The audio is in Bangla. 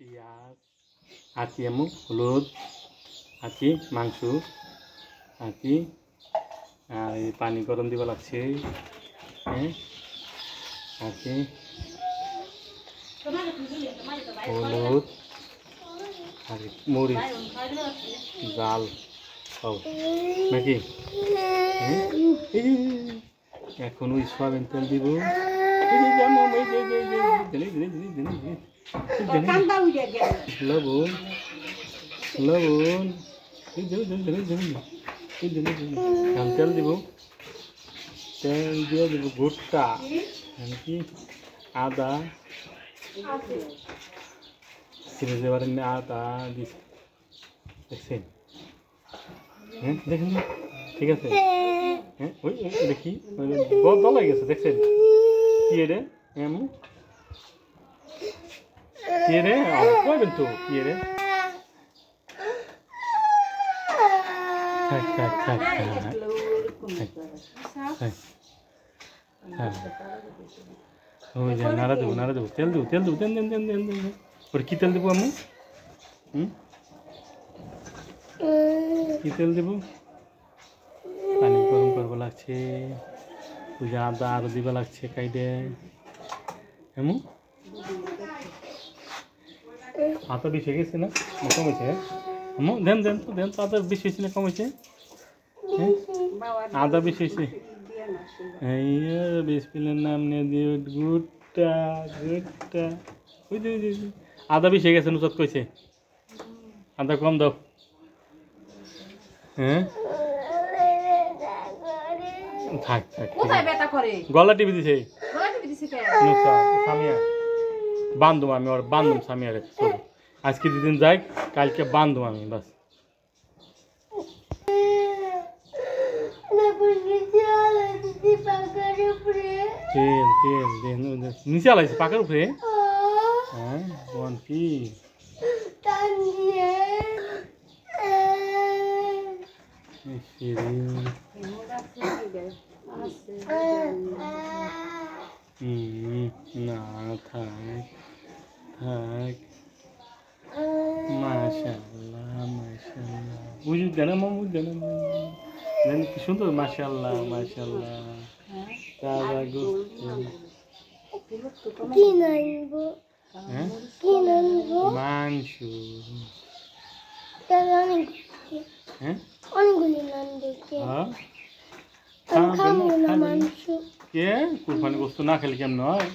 পেঁয়াজ আর কি এমন হলুদ আর কি মাংস আর কি আর পানি গরম দিবা লাগছে হ্যাঁ আর কি হলুদ আর মরিচ জাল খাও নাকি এখন ওই সয়াবিন তেল দিব লবণ লবণ তেল দিব তেল দিয়ে দিব ভুট্টা কি আদা ছিঁড়ে দেওয়ার আদা দিচ্ছি দেখছেন হ্যাঁ দেখেন ঠিক আছে হ্যাঁ ওই দেখি দল হয়ে গেছে দেখছেন কি রে এমন কি রে কইবেন তো কি রে ওই যে নাড়া দেবো তেল দেবো দেন ওর কি তেল দেবো আমি কি তেল দেবো পানি গরম করবো লাগছে পূজা আদা আরো দিবা লাগছে কাইডে এমন আদা বেশি হয়ে গেছে না কমেছে দেন তো আদা বেশি হয়েছে না কমেছে হ্যাঁ আদা বেশি হয়েছে বিসমিল্লার নাম নিয়ে দিয়ে গুটটা ওই আদা বেশি হয়ে গেছে নুসরত কইছে আদা কম দাও হ্যাঁ থাক গলা টিভি দিছে সামিয়া বান্ধব আমি ওর বান্ধব সামিয়ারে আজকে দুদিন যাই কালকে বান্ধব আমি বাস নিচে আলাইছে পাকার উপরে হ্যাঁ বল কি না থাক মাশাআল্লাহ বুঝুক দেন কি সুন্দর মাশাআল্লাহ তাজা গোস্ত মাংস কে কুরবানি গোস্ত না খেলে কেমন হয়